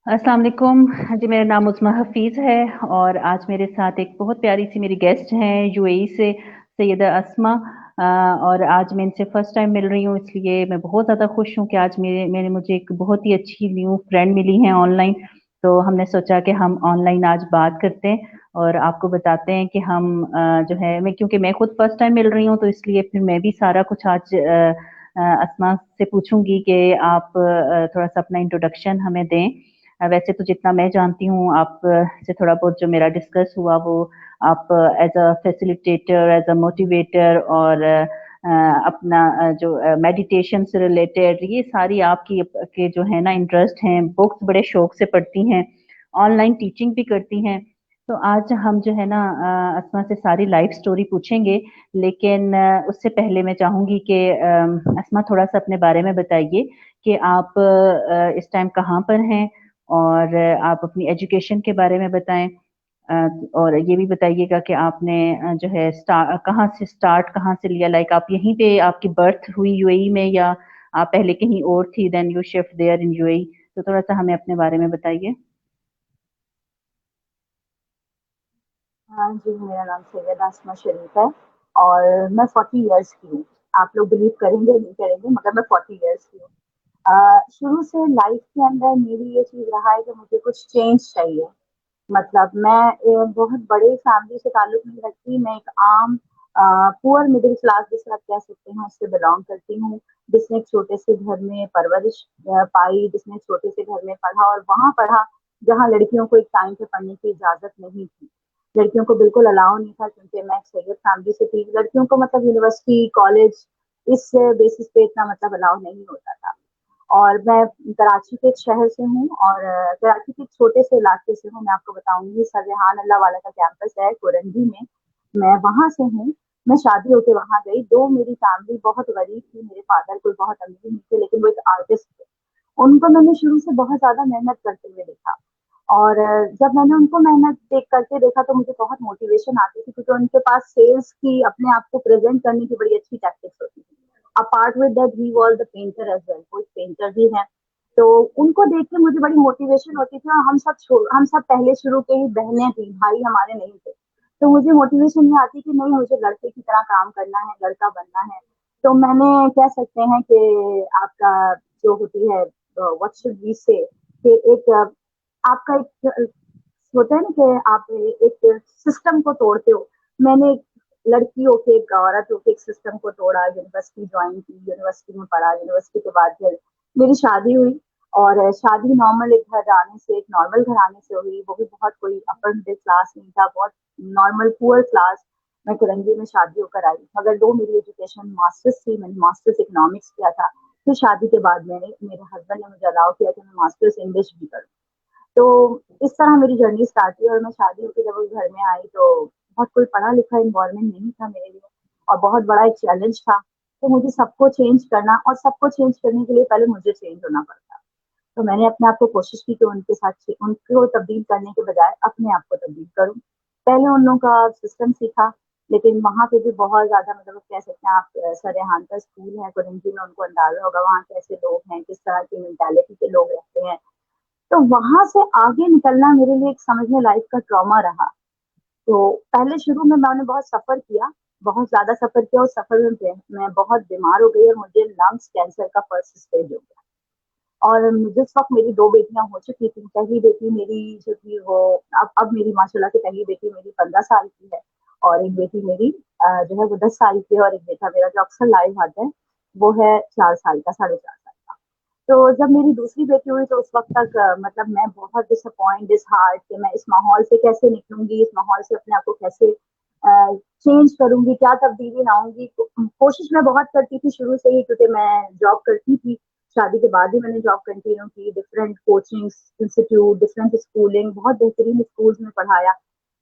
अस्सलाम वालेकुम जी। मेरा नाम उस्मा हफ़ीज़ है और आज मेरे साथ एक बहुत प्यारी सी मेरी गेस्ट हैं यूएई से, सैयदा अस्मा। और आज मैं इनसे फ़र्स्ट टाइम मिल रही हूँ, इसलिए मैं बहुत ज़्यादा खुश हूँ कि आज मेरे मैंने मुझे एक बहुत ही अच्छी न्यू फ्रेंड मिली हैं ऑनलाइन। तो हमने सोचा कि हम ऑनलाइन आज बात करते हैं और आपको बताते हैं कि हम जो है मैं क्योंकि मैं खुद फ़र्स्ट टाइम मिल रही हूँ, तो इसलिए फिर मैं भी सारा कुछ आज अस्मा से पूछूँगी कि आप थोड़ा-सा अपना इंट्रोडक्शन हमें दें। वैसे तो जितना मैं जानती हूँ आप से थोड़ा बहुत जो मेरा डिस्कस हुआ वो आप as a facilitator, as a motivator और अपना जो मेडिटेशन से रिलेटेड ये सारी आपकी के जो है ना इंटरेस्ट हैं, बुक्स बड़े शौक से पढ़ती हैं, ऑनलाइन टीचिंग भी करती हैं। तो आज हम जो है ना अस्मा से सारी लाइफ स्टोरी पूछेंगे, लेकिन उससे पहले मैं चाहूंगी कि अस्मा थोड़ा सा अपने बारे में बताइए कि आप इस टाइम कहाँ पर हैं और आप अपनी एजुकेशन के बारे में बताएं। और ये भी बताइएगा कि आपने जो है कहाँ से लिया, लाइक आप यहीं पे आपकी बर्थ हुई यूएई में या आप पहले कहीं और थी then you shift there in UAE. तो थोड़ा सा हमें अपने बारे में बताइए। हाँ जी, मेरा नाम सैयदा आसमा शरीफ है और मैं 40 इयर्स की हूँ। आप लोग बिलीव करेंगे नहीं करेंगे मगर मैं 40 इयर्स की हूँ। शुरू से लाइफ के अंदर मेरी ये चीज़ रहा है कि मुझे कुछ चेंज चाहिए। मतलब मैं बहुत बड़े फैमिली से ताल्लुक नहीं रखती। मैं एक आम पुअर मिडिल क्लास जिसे आप कह सकते हैं उससे बिलोंग करती हूँ, जिसने एक छोटे से घर में परवरिश पाई, जिसने एक छोटे से घर में पढ़ा और वहाँ पढ़ा जहाँ लड़कियों को एक टाइम पे पढ़ने की इजाजत नहीं थी। लड़कियों को बिल्कुल अलाउ नहीं था क्योंकि मैं एक सैयद फैमिली से थी। लड़कियों को मतलब यूनिवर्सिटी कॉलेज इस बेसिस पे इतना मतलब अलाउ नहीं होता था। और मैं कराची के एक शहर से हूँ और कराची के एक छोटे से इलाके से हूँ। मैं आपको बताऊंगी, सररेहान अल्लाह वाला का कैंपस है कोरंडी में, मैं वहां से हूँ। मैं शादी होके वहां गई। दो मेरी फैमिली बहुत गरीब थी, मेरे फादर कोई बहुत अमीर नहीं थे लेकिन वो एक आर्टिस्ट थे। उनको मैंने शुरू से बहुत ज्यादा मेहनत करते हुए देखा और जब मैंने उनको मेहनत देख करके देखा तो मुझे बहुत मोटिवेशन आती थी क्योंकि उनके पास सेल्स की, अपने आप को प्रेजेंट करने की बड़ी अच्छी टैक्टिक्स होती थी। Apart with that he was the painter as well, वो एक पेंटर भी है। तो उनको देख के मुझे बड़ी मोटिवेशन होती थी और हम सब पहले शुरू के ही बहनें थी, भाई हमारे नहीं थे। तो मुझे मोटिवेशन ये आती कि नहीं, मुझे लड़के की तरह काम करना है, लड़का बनना है। तो मैंने कह सकते हैं कि आपका जो होती है व्हाट शुड वी से कि एक आपका एक होता है ना कि आप एक सिस्टम को तोड़ते हो। मैंने एक लड़की होके, एक औरत होके एक सिस्टम को तोड़ा, यूनिवर्सिटी ज्वाइन की, यूनिवर्सिटी में पढ़ा, यूनिवर्सिटी के बाद फिर मेरी शादी हुई। और शादी नॉर्मल एक घर आने से, एक नॉर्मल घर आने से हुई, वो भी बहुत कोई अपर मिडिल क्लास नहीं था, बहुत नॉर्मल पुअर क्लास। मैं करंजी में शादी होकर आई, मगर दो मेरी एजुकेशन मास्टर्स थी, मैंने मास्टर्स इकोनॉमिक्स किया था। फिर शादी के बाद मैंने, मेरे हस्बैंड ने मुझे अलाउ किया कि मैं मास्टर्स इंग्लिश भी करूँ। तो इस तरह मेरी जर्नी स्टार्ट हुई और मैं शादी होकर जब उस घर में आई तो बहुत कोई पढ़ा लिखा इन्वायरमेंट नहीं था मेरे लिए और बहुत बड़ा एक चैलेंज था। तो मुझे सबको चेंज करना और सबको चेंज करने के लिए पहले मुझे चेंज होना पड़ता। तो मैंने अपने आप को कोशिश की कि उनके साथ उनको तब्दील करने के बजाय अपने आप को तब्दील करूं। पहले उन लोगों का सिस्टम सीखा, लेकिन वहां पे भी बहुत ज्यादा मतलब कह सकते हैं आप, सररेहान का स्कूल है कुरंजी में, उनको अंदाजा होगा वहाँ कैसे लोग हैं, किस तरह की मेंटालिटी के लोग रहते हैं। तो वहां से आगे निकलना मेरे लिए एक समझ में लाइफ का ट्रॉमा रहा। तो पहले शुरू में मैंने बहुत सफर किया, बहुत ज्यादा सफर किया। उस सफर में मैं बहुत बीमार हो गई और मुझे लंग्स कैंसर का फर्स्ट स्टेज हो गया। और जिस वक्त मेरी दो बेटियां हो चुकी थी, पहली बेटी मेरी जो थी वो, अब मेरी माशाल्लाह की पहली बेटी मेरी 15 साल की है और एक बेटी मेरी जो है वो 10 साल की है, और एक बेटा मेरा जो अक्सर लाइव आता है वो है 4 साल का, 4.5 साल का। तो जब मेरी दूसरी बेटी हुई तो उस वक्त तक मतलब मैं बहुत डिसअपॉइंट, डिसहार्ट कि मैं इस माहौल से कैसे निकलूंगी, इस माहौल से अपने आप को कैसे चेंज करूंगी, क्या तब्दीली लाऊंगी। तो कोशिश मैं बहुत करती थी शुरू से ही क्योंकि मैं जॉब करती थी। शादी के बाद भी मैंने जॉब कंटिन्यू की, different coaching institute, different schooling, बहुत बेहतरीन स्कूल्स में पढ़ाया।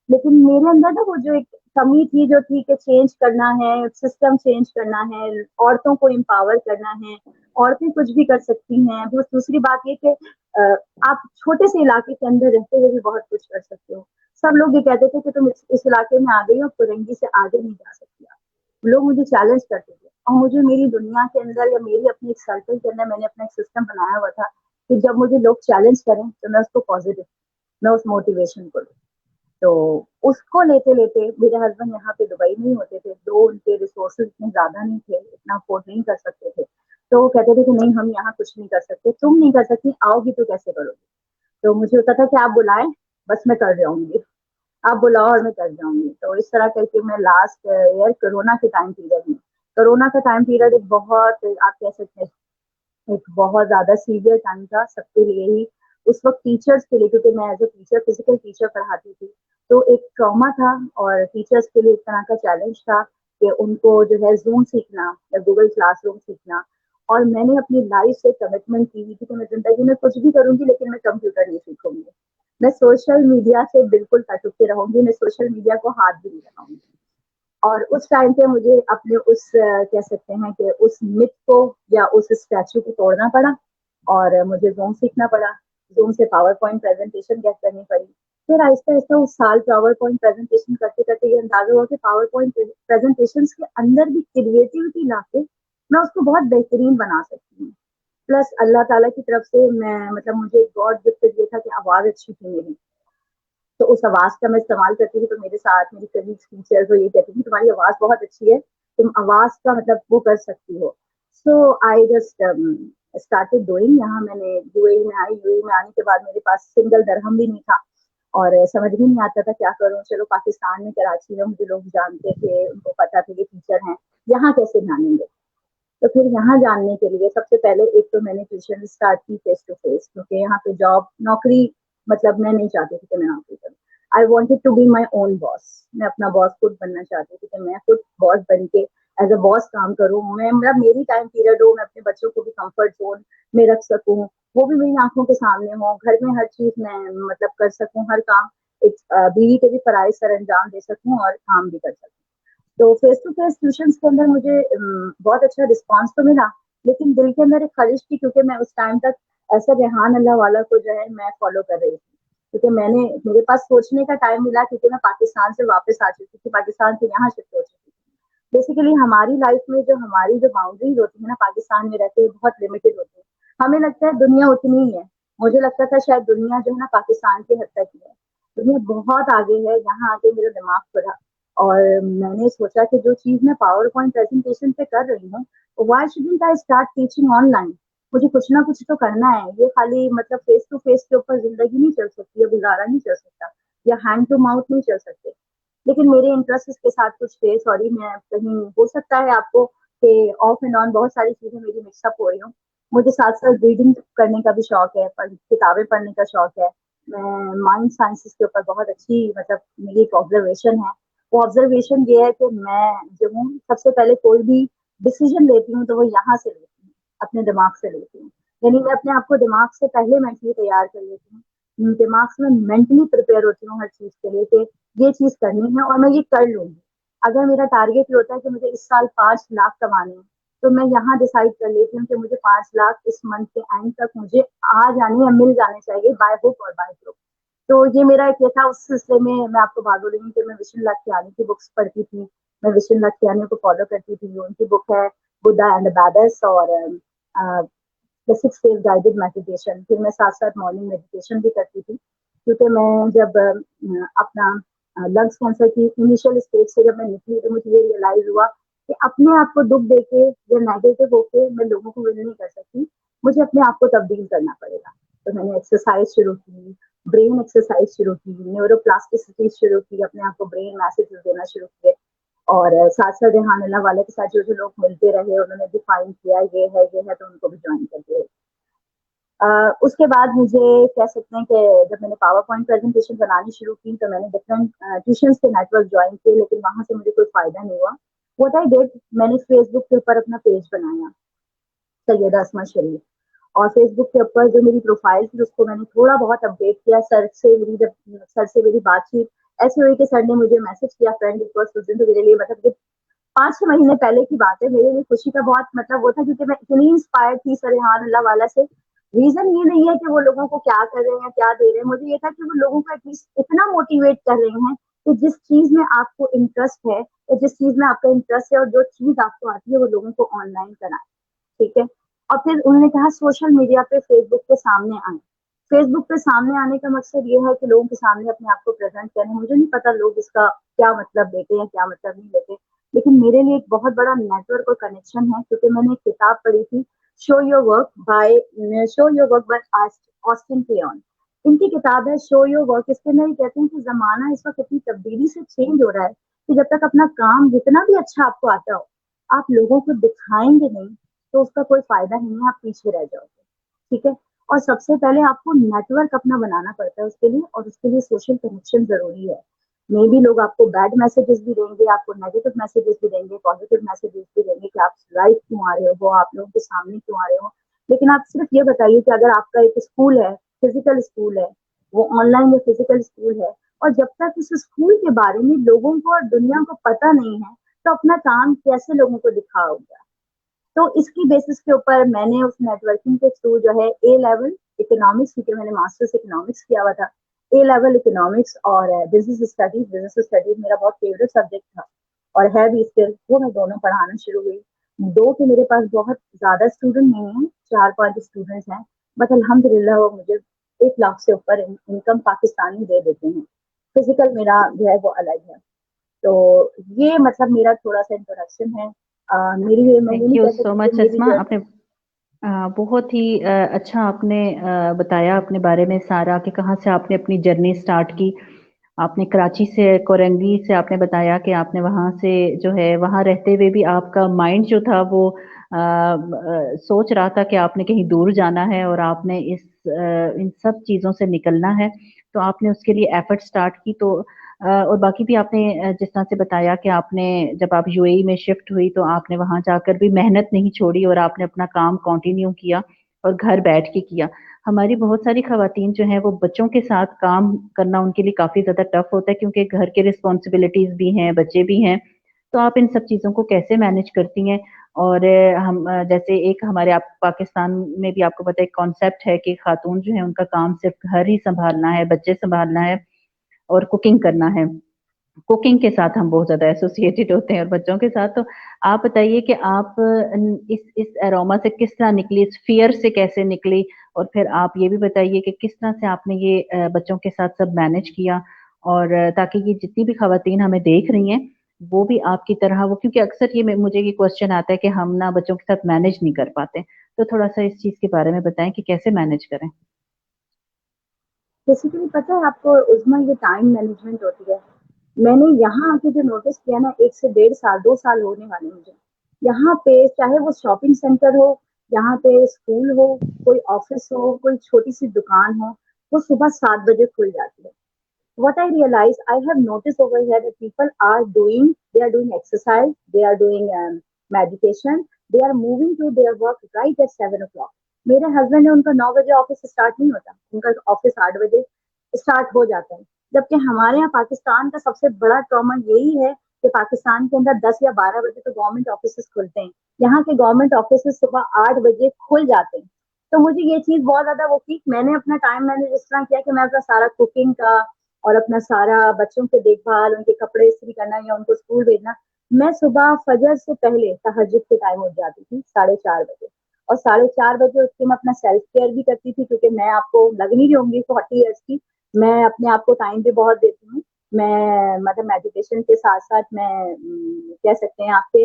लेकिन मेरे अंदर ना वो जो एक कमी थी जो थी कि चेंज करना है, सिस्टम चेंज करना है, औरतों को एम्पावर करना है, औरतें कुछ भी कर सकती हैं। तो दूसरी बात ये कि अ, आप छोटे से इलाके के अंदर रहते हुए भी बहुत कुछ कर सकते हो। सब लोग ये कहते थे कि तुम इस इलाके में आ गई हो, कुरंगी से आगे नहीं जा सकती आप। लोग मुझे चैलेंज करते थे और मुझे मेरी दुनिया के अंदर या मेरी अपनी एक सर्कल के अंदर मैंने अपना एक सिस्टम बनाया हुआ था कि जब मुझे लोग चैलेंज करें तो मैं उसको पॉजिटिव, मैं उस मोटिवेशन को लूँ। तो उसको लेते लेते मेरे हस्बैंड यहाँ पे दुबई नहीं होते थे, दो उनके रिसोर्सेज इतने ज्यादा नहीं थे, इतना अफोर्ड नहीं कर सकते थे। तो वो कहते थे कि नहीं हम यहाँ कुछ नहीं कर सकते, तुम नहीं कर सकती, आओगी तो कैसे करोगी। तो मुझे होता था कि आप बुलाएं, बस मैं कर जाऊंगी, आप बुलाओ और मैं कर जाऊंगी। तो इस तरह करके मैं लास्ट ईयर कोरोना के टाइम पीरियड में, कोरोना का टाइम पीरियड एक बहुत, आप कह सकते हैं एक बहुत ज्यादा सीवियर टाइम था सबके लिए ही, उस वक्त टीचर्स के लिए, क्योंकि मैं as a teacher physical teacher पढ़ाती थी। तो एक ट्रॉमा था और टीचर्स के लिए एक तरह का चैलेंज था कि उनको जो है जूम सीखना या गूगल क्लासरूम सीखना। और मैंने अपनी लाइफ से कमिटमेंट की हुई थी कि मैं जिंदगी में कुछ भी करूंगी लेकिन मैं कंप्यूटर नहीं सीखूंगी, मैं सोशल मीडिया से बिल्कुल कट के रहूंगी, मैं सोशल मीडिया को हाथ भी नहीं लगाऊंगी। और उस टाइम पे मुझे अपने उस कह सकते हैं कि उस मिथ को या उस स्टैचू को तोड़ना पड़ा और मुझे जूम सीखना पड़ा। जूम से पावर पॉइंट प्रेजेंटेशन गेट करनी पड़ी। फिर आहिस्ता आहिस्ता उस साल पावर पॉइंट प्रेजेंटेशन करते करते ये अंदाजा हुआ कि पावर पॉइंट प्रेजेंटेशन के अंदर भी क्रिएटिविटी लाके मैं उसको बहुत बेहतरीन बना सकती हूँ। प्लस अल्लाह ताला की तरफ से मैं मतलब मुझे गॉड गिफ्ट ये था कि आवाज अच्छी थी मेरी, तो उस आवाज का मैं इस्तेमाल करती थी। तो मेरे साथ मेरी कलीग्स टीचर वो ये कहती थी तुम्हारी आवाज बहुत अच्छी है, तुम आवाज का मतलब वो कर सकती हो। सो आई जस्ट स्टार्टेड डूइंग। यहाँ मैंने यूएई में आई, यूएई में आने के बाद मेरे पास सिंगल दरहम भी नहीं था और समझ भी नहीं आता था क्या करूँ। चलो पाकिस्तान में कराची में मुझे लोग जानते थे, उनको पता था कि टीचर हैं, यहाँ कैसे जानेंगे। तो फिर यहाँ जानने के लिए सबसे पहले एक तो मैंने ट्यूशन स्टार्ट की फेस टू फेस, क्योंकि यहाँ पे जॉब नौकरी मतलब मैं नहीं चाहती थी कि मैं नौकरी करूँ। I wanted to be my own boss, मैं अपना बॉस खुद बनना चाहती थी कि मैं खुद बॉस बन के एज अ बॉस काम करूँ। मैं मतलब मेरी टाइम पीरियड हो, मैं अपने बच्चों को भी कंफर्ट जोन में रख सकूँ, वो भी मेरी आंखों के सामने हो, घर में हर चीज मैं मतलब कर सकूँ, हर काम एक बीवी के भी फराइज सर अंजाम दे सकूँ और काम भी कर सकूँ। तो फेस टू फेस ट्यूशन के अंदर मुझे बहुत अच्छा रिस्पांस तो मिला, लेकिन दिल के अंदर एक ख्वाहिश थी, क्योंकि मैं उस टाइम तक ऐसा रेहान अल्लाह वाला को जो है मैं फॉलो कर रही थी। क्योंकि मैंने मेरे पास सोचने का टाइम मिला, क्योंकि मैं पाकिस्तान से वापस आ चुकी थी, पाकिस्तान से यहाँ शिफ्ट हो चुकी थी। बेसिकली हमारी लाइफ में जो हमारी जो बाउंड्रीज होती है ना पाकिस्तान में रहते हुए बहुत लिमिटेड होती है। हमें लगता है दुनिया उतनी ही है, मुझे लगता था शायद दुनिया जो है ना पाकिस्तान की हद तक ही है, दुनिया बहुत आगे है। यहाँ आके मेरा दिमाग खुला और मैंने सोचा कि जो चीज मैं पावर पॉइंट प्रेजेंटेशन पे कर रही हूँ, why shouldn't I start teaching online. मुझे कुछ ना कुछ तो करना है, ये खाली मतलब फेस टू फेस के ऊपर जिंदगी नहीं चल सकती, या गुजारा नहीं चल सकता, या हैंड टू माउथ नहीं चल सकते। लेकिन मेरे इंटरेस्ट के साथ कुछ थे, सॉरी मैं कहीं हो सकता है आपको कि ऑफ एंड ऑन बहुत सारी चीजें मेरी मिक्सअप हो रही हूँ। मुझे साथ साथ रीडिंग करने का भी शौक है, किताबें पढ़ने का शौक है। मैं माइंड साइंसेस के ऊपर बहुत अच्छी मतलब मेरी एक ऑब्जर्वेशन है। वो ऑब्जर्वेशन ये है कि मैं जो हूँ सबसे पहले कोई भी डिसीजन लेती हूँ तो वो यहाँ से लेती हूँ, अपने दिमाग से लेती हूँ। यानी मैं अपने आप को दिमाग से पहले मेंटली तैयार कर लेती हूँ, दिमाग से मैं मेंटली प्रिपेयर होती हूँ हर चीज के लिए कि ये चीज करनी है और मैं ये कर लूंगी। अगर मेरा टारगेट ये होता है कि मुझे इस साल 5 लाख कमाने हैं, तो मैं यहाँ डिसाइड कर लेती हूँ कि मुझे 5 लाख इस मंथ के एंड तक मुझे आ जाने या मिल जाने चाहिए बाय हुक और बाय क्रुक। तो ये मेरा एक ये था। उस सिलसिले में मैं आपको बात बोलूंगी कि मैं विशन लाखियानी की बुक्स पढ़ती थी, मैं विशन लाखियानी को फॉलो करती थी। उनकी बुक है बुद्धा एंड द बैडर्स और द 6 डेज गाइडेड मेडिटेशन। फिर मैं साथ साथ मॉर्निंग मेडिटेशन भी करती थी, क्योंकि मैं जब अपना लंग्स कैंसर की इनिशियल स्टेज से जब मैं निकली तो मुझे ये रियलाइज हुआ कि अपने आप को दुख देके या नेगेटिव होके मैं लोगों को विन नहीं कर सकती, मुझे अपने आप को तब्दील करना पड़ेगा। तो मैंने एक्सरसाइज शुरू की, ब्रेन एक्सरसाइज शुरू की, न्यूरोप्लास्टिसिटी शुरू की, अपने आप को ब्रेन मैसेजेस देना शुरू किए। और साथ साथ रेहान अल्लाह वाले के साथ जो जो लोग मिलते रहे उन्होंने डिफाइन किया ये है तो उनको भी ज्वाइन करते रहे। उसके बाद मुझे कह सकते हैं कि जब मैंने पावर पॉइंट प्रेजेंटेशन बनानी शुरू की तो मैंने डिफरेंट ट्यूशन के नेटवर्क ज्वाइन किए, लेकिन वहां से मुझे कोई फायदा नहीं हुआ। व्हाट आई डिड, मैंने फेसबुक के ऊपर अपना पेज बनाया, सैयदा अस्मा शरीफ। और फेसबुक के ऊपर जो मेरी प्रोफाइल थी उसको मैंने थोड़ा बहुत अपडेट किया। सर से मेरी बातचीत ऐसी हुई कि सर ने मुझे मैसेज किया फ्रेंड रिक्वेस्ट। उस दिन तो मेरे लिए मतलब 5-6 महीने पहले की बात है, मेरे लिए खुशी का बहुत मतलब वो था, क्योंकि मैं इतनी इंस्पायर थी सरेहान अल्लाह वाला से। रीजन ये नहीं है कि वो लोगों को क्या कर रहे हैं क्या दे रहे हैं, मुझे ये था कि वो लोगों को एटलीस्ट इतना मोटिवेट कर रहे हैं कि जिस चीज में आपको इंटरेस्ट है या जिस चीज में आपका इंटरेस्ट है और जो चीज आपको आती है वो लोगों को ऑनलाइन कराए। ठीक है। और फिर उन्होंने कहा सोशल मीडिया पे, फेसबुक पे सामने आए। फेसबुक पे सामने आने का मकसद ये है कि लोगों के सामने अपने आप को प्रेजेंट करें। मुझे नहीं पता लोग इसका क्या मतलब लेते हैं, क्या मतलब नहीं लेते, लेकिन मेरे लिए एक बहुत बड़ा नेटवर्क और कनेक्शन है, क्योंकि मैंने एक किताब पढ़ी थी, show your work by Austin Kleon. इनकी किताब है शो योर वर्क। इसके में ये कहते हैं कि जमाना इस वक्त इतनी तब्दीली से चेंज हो रहा है कि जब तक अपना काम जितना भी अच्छा आपको आता हो, आप लोगों को दिखाएंगे नहीं तो उसका कोई फायदा नहीं है, आप पीछे रह जाओगे। ठीक है। और सबसे पहले आपको नेटवर्क अपना बनाना पड़ता है उसके लिए, और उसके लिए सोशल कनेक्शन जरूरी है। मे बी लोग आपको बैड मैसेजेस भी देंगे, आपको नेगेटिव मैसेजेस भी देंगे, पॉजिटिव मैसेजेस भी देंगे कि आप लाइव क्यों आ रहे हो, वो आप लोगों के सामने क्यों आ रहे हो। लेकिन आप सिर्फ ये बताइए कि अगर आपका एक स्कूल है, फिजिकल स्कूल है, वो ऑनलाइन या फिजिकल स्कूल है, और जब तक उस स्कूल के बारे में लोगों को और दुनिया को पता नहीं है, तो अपना काम कैसे लोगों को दिखाओगे। तो इसकी बेसिस के ऊपर मैंने उस नेटवर्किंग के थ्रू जो है ए लेवल इकोनॉमिक्स, क्योंकि मैंने मास्टर्स इकोनॉमिक्स किया हुआ था, ए लेवल इकोनॉमिक्स और बिजनेस स्टडीज मेरा बहुत फेवरेट सब्जेक्ट था और है भी स्टिल, वो मैं दोनों पढ़ाना शुरू हुई। दो के मेरे पास बहुत ज्यादा स्टूडेंट नहीं है, 4-5 स्टूडेंट्स हैं, बट अल्हम्दुलिल्लाह वो मुझे 1 लाख से ऊपर इनकम पाकिस्तानी दे देते हैं। फिजिकल मेरा जो है वो अलग है। तो ये मतलब मेरा थोड़ा सा इंट्रोडक्शन है। मेरी मैं ये थैंक नहीं यू कह सो सकती कि मच मेरी अस्मा, जर्नी। आपने बहुत ही अच्छा आपने बताया अपने बारे में सारा, कि कहाँ से आपने अपनी जर्नी स्टार्ट की। आपने कराची से, कोरंगी से आपने बताया कि आपने वहाँ से जो है, वहाँ रहते हुए भी आपका माइंड जो था वो सोच रहा था कि आपने कहीं दूर जाना है और आपने इन सब चीज़ों से निकलना है, तो आपने उसके लिए एफर्ट स्टार्ट की। तो और बाकी भी आपने जिस तरह से बताया कि आपने जब आप यूएई में शिफ्ट हुई तो आपने वहां जाकर भी मेहनत नहीं छोड़ी और आपने अपना काम कंटिन्यू किया और घर बैठ के किया। हमारी बहुत सारी खवातीन जो हैं वो बच्चों के साथ काम करना उनके लिए काफी ज्यादा टफ होता है, क्योंकि घर के रिस्पॉन्सिबिलिटीज भी हैं, बच्चे भी हैं। तो आप इन सब चीजों को कैसे मैनेज करती हैं? और हम जैसे एक हमारे आप पाकिस्तान में भी आपको पता है कॉन्सेप्ट है कि खातून जो है उनका काम सिर्फ घर ही संभालना है, बच्चे संभालना है और कुकिंग करना है। कुकिंग के साथ हम बहुत ज्यादा एसोसिएटेड होते हैं और बच्चों के साथ। तो आप बताइए कि आप इस एरोमा से किस तरह निकली, इस फियर से कैसे निकली, और फिर आप ये भी बताइए कि किस तरह से आपने ये बच्चों के साथ सब मैनेज किया, और ताकि ये जितनी भी खवातीन हमें देख रही हैं वो भी आपकी तरह, वो क्योंकि अक्सर ये मुझे ये क्वेश्चन आता है कि हम ना बच्चों के साथ मैनेज नहीं कर पाते। तो थोड़ा सा इस चीज के बारे में बताएं कि कैसे मैनेज करें। बेसिकली पता है आपको उस्मा, ये टाइम मैनेजमेंट होती है। मैंने यहाँ आके जो नोटिस किया ना, 1 से 1.5 साल, 2 साल होने वाले मुझे यहाँ पे, चाहे वो शॉपिंग सेंटर हो, यहाँ पे स्कूल हो, कोई ऑफिस हो, कोई छोटी सी दुकान हो, वो सुबह 7 बजे खुल जाती है। What I realize, I have noticed over here that people are they are doing exercise, they are doing meditation, they are moving to their work right at 7 o'clock. मेरे हस्बैंड है, उनका 9 बजे ऑफिस स्टार्ट नहीं होता, उनका office 8 बजे start हो जाता है। जबकि हमारे यहाँ पाकिस्तान का सबसे बड़ा ट्रॉमा यही है कि पाकिस्तान के अंदर 10 या 12 बजे तो गवर्नमेंट ऑफिस खुलते हैं। यहाँ के गवर्नमेंट ऑफिस सुबह 8 बजे खुल जाते हैं। तो मुझे ये चीज बहुत ज्यादा वो की, मैंने अपना टाइम मैनेज इस तरह किया कि मैं अपना सारा कुकिंग का और अपना सारा बच्चों के देखभाल, उनके कपड़े इस्त्री करना या उनको स्कूल भेजना, मैं सुबह फजर से पहले तहज्जुद के टाइम उठ जाती थी 4:30 बजे। और 4:30 बजे उठ के मैं अपना सेल्फ केयर भी करती थी, क्योंकि मैं आपको लग नहीं रही होंगी 40 ईयर्स की, मैं अपने आप को टाइम भी बहुत देती हूँ। मैं मतलब मेडिटेशन के साथ साथ मैं कह सकते हैं आपके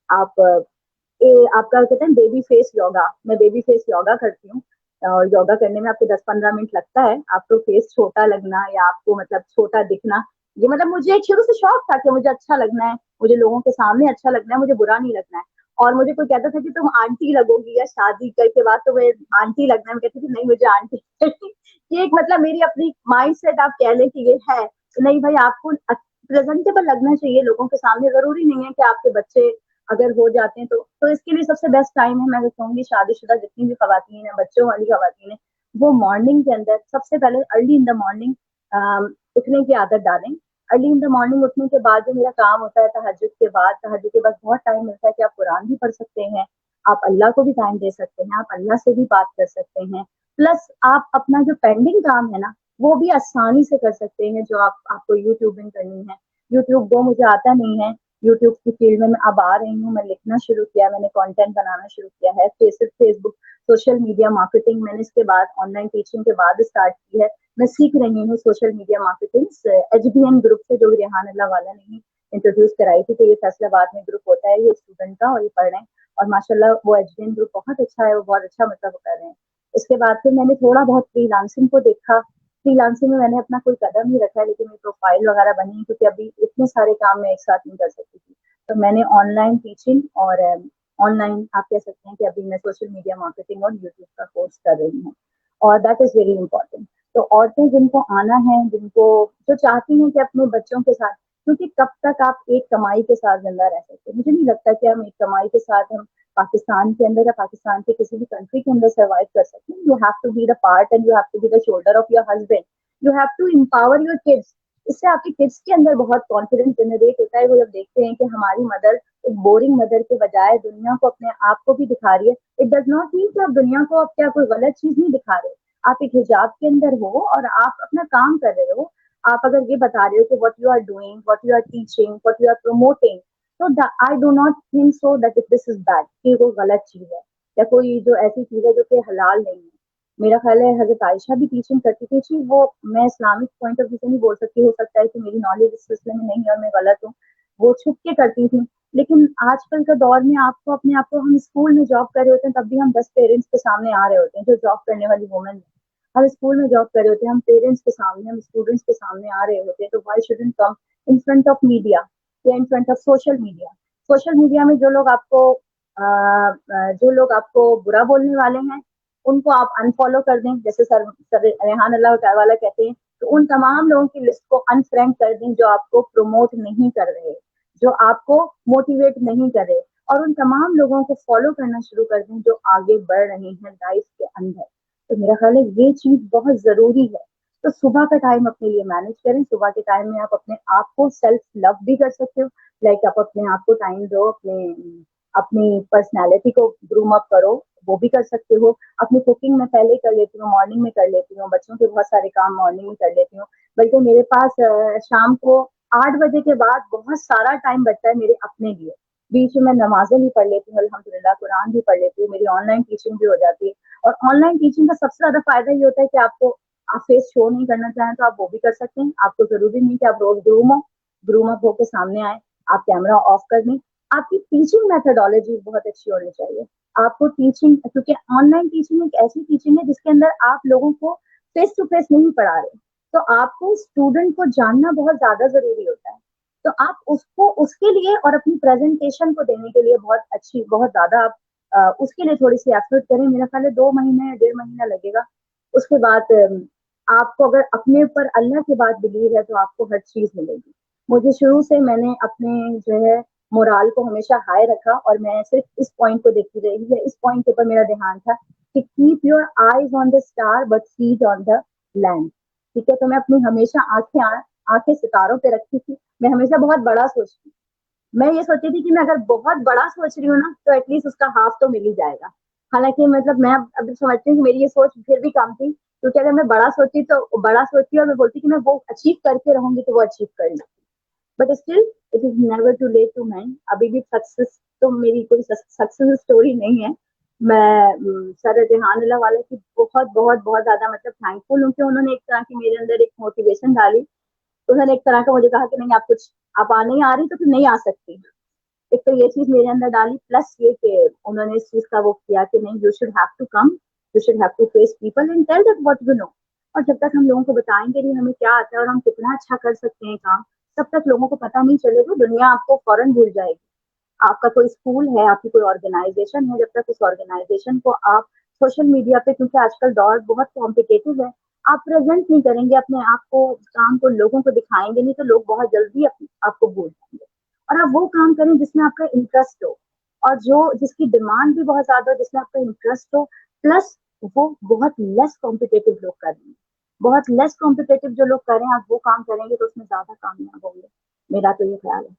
आप आपका कहते हैं बेबी फेस योगा, मैं बेबी फेस योगा करती हूँ। और योगा करने में आपको 10-15 मिनट लगता है, आपको फेस छोटा लगना या आपको मतलब छोटा दिखना, ये मतलब मुझे एक शुरू से शौक था कि मुझे अच्छा लगना है, मुझे लोगों के सामने अच्छा लगना है, मुझे बुरा नहीं लगना है। और मुझे कोई कहता था कि तुम आंटी लगोगी या शादी करके बाद तो मैं आंटी लगना है, मैं कहती थी नहीं मुझे आंटी ये एक मतलब मेरी अपनी माइंड सेट आप कह लें कि ये है कि नहीं भाई, आपको प्रेजेंटेबल लगना चाहिए लोगों के सामने। जरूरी नहीं है कि आपके बच्चे अगर हो जाते हैं तो इसके लिए सबसे बेस्ट टाइम है, मैं कहूँगी शादीशुदा जितनी भी खवातीन है, बच्चों वाली खवातीन है, वो मॉर्निंग के अंदर सबसे पहले अर्ली इन द मॉर्निंग उठने की आदत डालें। अर्ली इन द मॉर्निंग उठने के बाद जो मेरा काम होता है तहज्जुद के बाद बहुत टाइम मिलता है कि आप कुरान भी पढ़ सकते हैं, आप अल्लाह को भी टाइम दे सकते हैं, आप अल्लाह से भी बात कर सकते हैं। प्लस आप अपना जो पेंडिंग काम है ना, वो भी आसानी से कर सकते हैं। जो आपको यूट्यूबिंग करनी है, यूट्यूब वो मुझे आता नहीं है, यूट्यूब की फील्ड में मैं अब आ रही हूँ, मैं लिखना शुरू किया, मैंने कंटेंट बनाना शुरू किया है, फेसबुक, सोशल मीडिया मार्केटिंग मैंने इसके बाद ऑनलाइन टीचिंग के बाद स्टार्ट की है। मैं सीख रही हूँ social media marketing HBN group से, जो रेहान अल्लाह वाला ने इंट्रोड्यूस कराई थी। तो ये फैसलाबाद में ग्रुप होता है, ये स्टूडेंट का, और ये पढ़ रहे हैं, और माशाल्लाह वो एचबीएन ग्रुप बहुत अच्छा है, वो बहुत अच्छा मतलब कर रहे हैं। इसके बाद फिर मैंने थोड़ा बहुत फ्रीलांसिंग को देखा। फ्रीलांसिंग में मैंने अपना कोई कदम नहीं रखा, लेकिन मेरी प्रोफाइल वगैरह बनी, क्योंकि अभी इतने सारे काम मैं एक साथ नहीं कर सकती थी। तो मैंने ऑनलाइन टीचिंग और ऑनलाइन आप कह सकते हैं कि अभी मैं सोशल मीडिया मार्केटिंग और यूट्यूब का कोर्स कर रही हूँ, और दैट इज वेरी इंपॉर्टेंट। तो औरतें जिनको आना है, जिनको जो चाहती हैं कि अपने बच्चों के साथ, क्योंकि कब तक आप एक कमाई के साथ जिंदा रह सकते हैं, मुझे नहीं लगता कि हम एक कमाई के साथ हम पाकिस्तान के अंदर या पाकिस्तान के किसी भी कंट्री के अंदर सर्वाइव कर सकते हैं। You have to be the part and you have to be the shoulder of your husband, you have to empower your kids. इससे आपके किड्स के अंदर बहुत कॉन्फिडेंस जनरेट होता है। वो जब देखते हैं कि हमारी मदर एक बोरिंग मदर के बजाय दुनिया को, अपने आप को भी दिखा रही है। इट डज नॉट मीन कि आप दुनिया को आप क्या कोई गलत चीज नहीं दिखा रहे, आप एक हिजाब के अंदर हो और आप अपना काम कर रहे हो। आप अगर ये बता रहे हो कि what you are doing, what you are teaching, what you are promoting, तो I do not think so that if this is bad, कि वो गलत चीज है या कोई जो ऐसी चीज है जो कि हलाल नहीं है। मेरा ख्याल है हजरत आयशा भी टीचिंग करती थी जी, वो मैं इस्लामिक पॉइंट ऑफ व्यू से नहीं बोल सकती, हो सकता है कि मेरी नॉलेज इस सिलसिले में नहीं है और मैं गलत हूँ, वो छुप के करती थी। लेकिन आजकल के दौर में आपको अपने आप को, हम स्कूल में जॉब कर रहे होते हैं तब भी हम 10 पेरेंट्स के सामने आ रहे होते हैं, जो जॉब करने वाली वुमेन है। हम स्कूल में जॉब कर रहे होते हैं, हम पेरेंट्स के सामने, हम स्टूडेंट्स के सामने आ रहे होते हैं। तो why shouldn't come in front of media या in front of social media. Social media में जो लोग आपको बुरा बोलने वाले हैं, उनको आप अनफॉलो कर दें, जैसे सर रेहान अल्लाह वाला कहते हैं। तो उन तमाम लोगों की लिस्ट को अनफ्रेंड कर दें जो आपको प्रमोट नहीं कर रहे, जो आपको मोटिवेट नहीं कर रहे, और उन तमाम लोगों को फॉलो करना शुरू कर दें जो आगे बढ़ रहे हैं लाइफ के अंदर। तो मेरा ख्याल है ये चीज बहुत जरूरी है। तो सुबह का टाइम अपने लिए मैनेज करें। सुबह के टाइम में आप अपने आप को सेल्फ लव भी कर सकते हो, लाइक आप अपने आप को टाइम दो, अपनी पर्सनैलिटी को ग्रूम अप करो, वो भी कर सकते हो। अपनी कुकिंग में पहले कर लेती हूँ, मॉर्निंग में कर लेती हूँ, बच्चों के बहुत सारे काम मॉर्निंग में कर लेती हूँ। बल्कि मेरे पास शाम को 8 बजे के बाद बहुत सारा टाइम बचता है मेरे अपने लिए। बीच में मैं नमाजें भी पढ़ लेती हूँ, अल्हम्दुलिल्लाह कुरान भी पढ़ लेती हूँ, मेरी ऑनलाइन टीचिंग भी हो जाती है। और ऑनलाइन टीचिंग का सबसे ज्यादा फायदा ये होता है कि आप फेस शो नहीं करना चाहें तो आप वो भी कर सकते हैं। आपको जरूरी नहीं कि आप रोज ग्रूम अप होकर सामने आए, आप कैमरा ऑफ कर दें। आपकी टीचिंग मेथोडोलॉजी बहुत अच्छी होनी चाहिए। आपको टीचिंग, क्योंकि ऑनलाइन टीचिंग एक ऐसी टीचिंग है जिसके अंदर आप लोगों को फेस टू फेस नहीं पढ़ा रहे, तो आपको स्टूडेंट को जानना बहुत ज्यादा जरूरी होता है। तो आप उसको उसके लिए और अपनी प्रेजेंटेशन को देने के लिए बहुत ज्यादा आप उसके लिए थोड़ी सी एफर्ट करें। मेरा ख्याल है 2 महीने या 1.5 महीना लगेगा। उसके बाद आपको अगर अपने ऊपर अल्लाह के बाद बिलीव है तो आपको हर चीज मिलेगी। मुझे शुरू से मैंने अपने जो है मोराल को हमेशा हाई रखा, और मैं सिर्फ इस पॉइंट को देखती रही है, इस पॉइंट के ऊपर मेरा ध्यान था कि keep your eyes on the star but feet on the land. ठीक है, तो मैं अपनी हमेशा आंखें सितारों पे रखती थी। मैं हमेशा बहुत बड़ा सोचती, मैं ये सोचती थी कि मैं अगर बहुत बड़ा सोच रही हूँ ना तो एटलीस्ट उसका हाफ तो मिल ही जाएगा। हालांकि मतलब मैं अब समझती हूँ कि मेरी ये सोच फिर भी कम थी, क्योंकि अगर मैं बड़ा सोचती और मैं बोलती कि मैं वो अचीव करके रहूंगी तो वो अचीव कर लूँ। But still it is never too late to man. अभी भी सक्सेस तो मेरी कोई सक्सेस स्टोरी नहीं है। मैं सर रेहान अल्लाह वाला की बहुत बहुत बहुत ज्यादा मतलब थैंकफुल हूँ कि उन्होंने एक तरह की मेरे अंदर एक मोटिवेशन डाली। तो उन्होंने एक तरह का मुझे कहा कि नहीं, आप आ नहीं आ रही तो फिर नहीं आ सकती। एक तो ये चीज मेरे अंदर डाली, प्लस ये कि उन्होंने इस चीज का वो किया कि नहीं, you should have to come, you should have to face people and tell that what you know. और जब तक हम लोगों को बताएंगे नहीं हमें क्या आता है और हम कितना अच्छा कर सकते हैं काम, तब तक लोगों को पता नहीं चलेगा, दुनिया आपको फौरन भूल जाएगी। आपका कोई स्कूल है, आपकी कोई ऑर्गेनाइजेशन है, जब तक उस ऑर्गेनाइजेशन को आप सोशल मीडिया पे, क्योंकि आजकल दौर बहुत कॉम्पिटेटिव है, आप प्रेजेंट नहीं करेंगे अपने आप को, काम को लोगों को दिखाएंगे नहीं, तो लोग बहुत जल्दी आपको भूल जाएंगे। और आप वो काम करें जिसमें आपका इंटरेस्ट हो, और जो जिसकी डिमांड भी बहुत ज्यादा हो, जिसमें आपका इंटरेस्ट हो, प्लस वो बहुत लेस कॉम्पिटेटिव लोग कर रहे हैं, बहुत लेस कॉम्पिटेटिव जो लोग कर रहे हैं, आप वो काम करेंगे तो उसमें ज्यादा कामयाब होंगे। मेरा तो ये ख्याल है।